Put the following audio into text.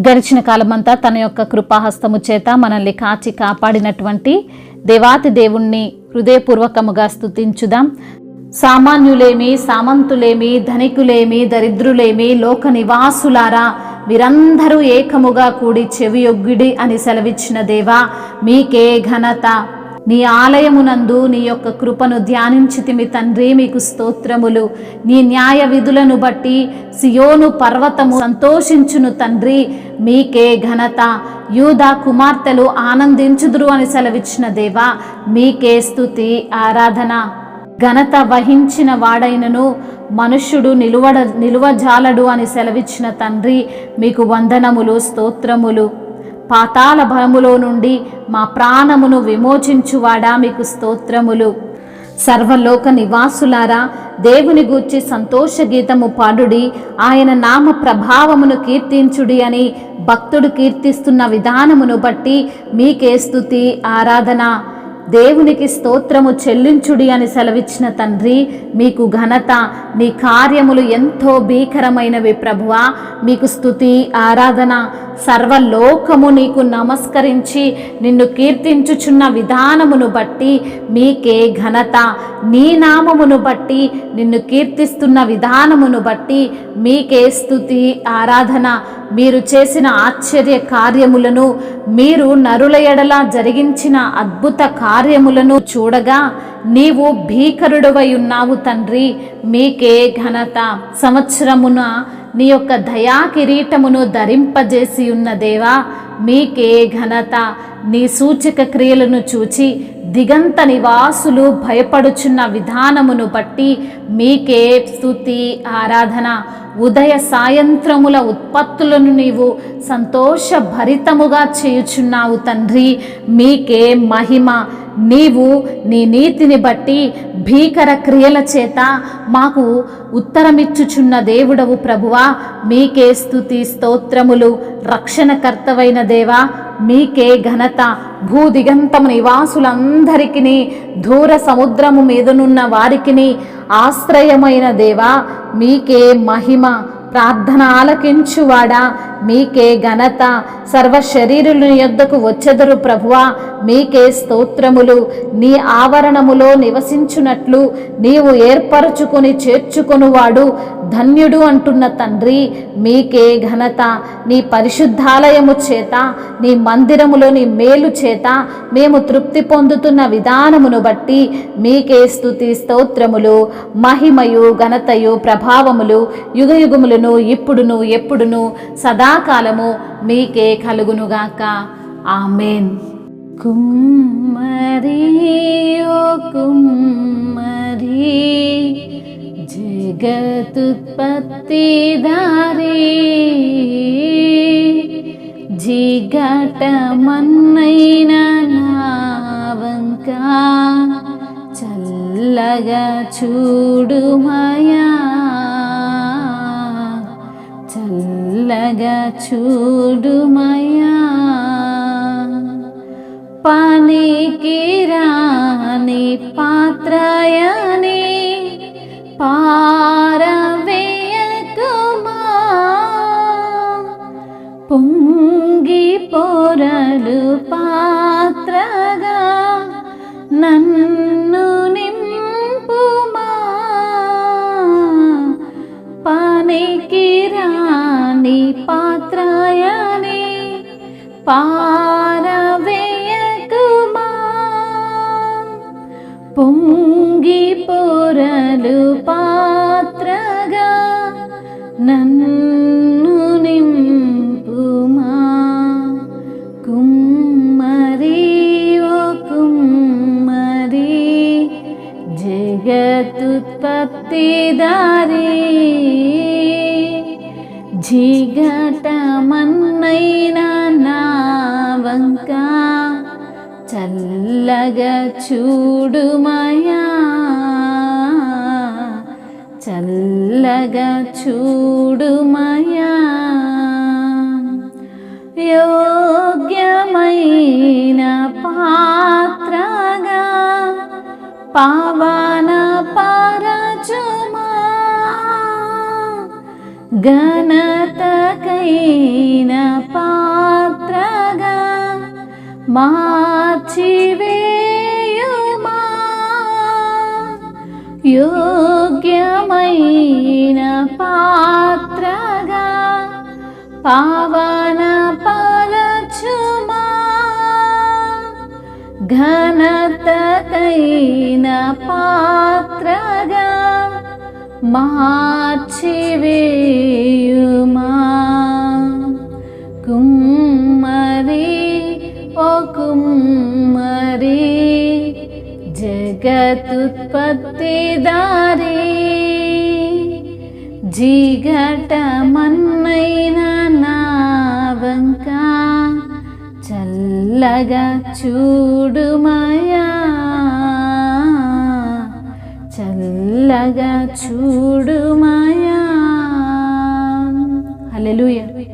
గడిచిన కాలమంతా తన యొక్క కృపాహస్తము చేత మనల్ని కాచి కాపాడినటువంటి దేవాతి దేవుణ్ణి హృదయపూర్వకముగా స్తుతించుదాం. సామాన్యులేమి, సామంతులేమి, ధనికులేమి, దరిద్రులేమి, లోక నివాసులారా, మీరందరూ ఏకముగా కూడి చెవియొగ్గిడి అని సెలవిచ్చిన దేవా, మీకే ఘనత. నీ ఆలయమునందు నీ యొక్క కృపను ధ్యానించితిమి తండ్రి, మీకు స్తోత్రములు. నీ న్యాయ విధులను బట్టి సియోను పర్వతము సంతోషించును తండ్రి, మీకే ఘనత. యూదా కుమార్తెలు ఆనందించుదురు అని సెలవిచ్చిన దేవా, మీకే స్తుతి ఆరాధన. ఘనత వహించిన వాడైనను మనుష్యుడు నిలువజాలడు అని సెలవిచ్చిన తండ్రి, మీకు వందనములు, స్తోత్రములు. పాతాళ భయములో నుండి మా ప్రాణమును విమోచించువాడా, మీకు స్తోత్రములు. సర్వలోక నివాసులారా, దేవుని గూర్చి సంతోష గీతము పాడుడి, ఆయన నామ ప్రభావమును కీర్తించుడి అని భక్తుడు కీర్తిస్తున్న విధానమును బట్టి మీకే స్తుతి ఆరాధన. దేవునికి స్తోత్రము చెల్లించుడి అని సెలవిచ్చిన తండ్రి, మీకు ఘనత. నీ కార్యములు ఎంతో భీకరమైనవి ప్రభువా, మీకు స్తుతి ఆరాధన. సర్వలోకము నీకు నమస్కరించి నిన్ను కీర్తించుచున్న విధానమును బట్టి మీకే ఘనత. నీ నామమును బట్టి నిన్ను కీర్తిస్తున్న విధానమును బట్టి మీకే స్తుతి ఆరాధన. మీరు చేసిన ఆశ్చర్య కార్యములను, మీరు నరుల ఎడల జరిగించిన అద్భుత కార్యములను చూడగా నీవు భీకరుడవై ఉన్నావు తండ్రి, మీకే ఘనత. సంవత్సరమున నీ యొక్క దయా కిరీటమును ధరింపజేసి ఉన్న దేవా, మీకే ఘనత. నీ సూచక క్రియలను చూచి దిగంత నివాసులు భయపడుచున్న విధానమును బట్టి మీకే స్తుతి ఆరాధన. ఉదయ సాయంత్రముల ఉత్పత్తులను నీవు సంతోషభరితముగా చేయుచున్నావు తండ్రి, మీకే మహిమ. నీవు నీ నీతిని బట్టి భీకర క్రియల చేత మాకు ఉత్తరమిచ్చుచున్న దేవుడవు ప్రభువా, మీకే స్తుతి స్తోత్రములు. రక్షణకర్తవైన దేవా, మీకే ఘనత. భూదిగంతము నివాసులందరికీ, దూర సముద్రము మీదనున్న వారికి ఆశ్రయమైన దేవా, మీకే మహిమ. ప్రార్థన ఆలకించువాడా, మీకే ఘనత. సర్వ శరీరుల యొద్దకు వచ్చెదరు ప్రభువా, మీకే స్తోత్రములు. నీ ఆవరణములో నివసించునట్లు నీవు ఏర్పరచుకొని చేర్చుకొనువాడు ధన్యుడు అంటున్న తండ్రి, మీకే ఘనత. నీ పరిశుద్ధాలయము చేత, నీ మందిరములోని మేలు చేత మేము తృప్తి పొందుతున్న విధానమును బట్టి మీకే స్తుతి స్తోత్రములు. మహిమయు ఘనతయు ప్రభావములు యుగయుగములను ఇప్పుడును ఎప్పుడును సదాకాలము మీకే కలుగునుగాక. ఆమేన్. కుమ్మరి ఓ కుమ్మరి, జగతుత్పత్తి దారి, జిగట మన్నైన నావంక చల్లగా చూడుమయా, చల్లగా చూడుమయా. పనికి రాని పాత్రయని పారవేయకుమా, పొంగి పొరలు పాత్రగా నన్ను నింపుమా. పనికి రాని పాత్రయని పారవేయకుమా, పొంగి పొరలు పాత్రగా నన్ను నింపుమా. కుమ్మరి ఓ కుమ్మరి, జగతుత్పత్తి దారి, జిగట మన్నైన నావంక చల్లగా చూడుమయా, చల్లగా చూడుమయా. యోగ్యమైన పాత్రగా పావన పరచుమా, ఘనతకై పాత్రగా మార్చివేయుమా, యోగ్యమైన పాత్రగా పావన పరచుమా, ఘనతకైన పాత్రగా మార్చివేయుమా. కుమ్మరి ఓ కుమ్మరి, జగతుత్పత్తిదారి, జిగటమన్నైన నా వంక చల్లగా చూడుమయా, చల్లగా చూడుమయా. హల్లెలూయా.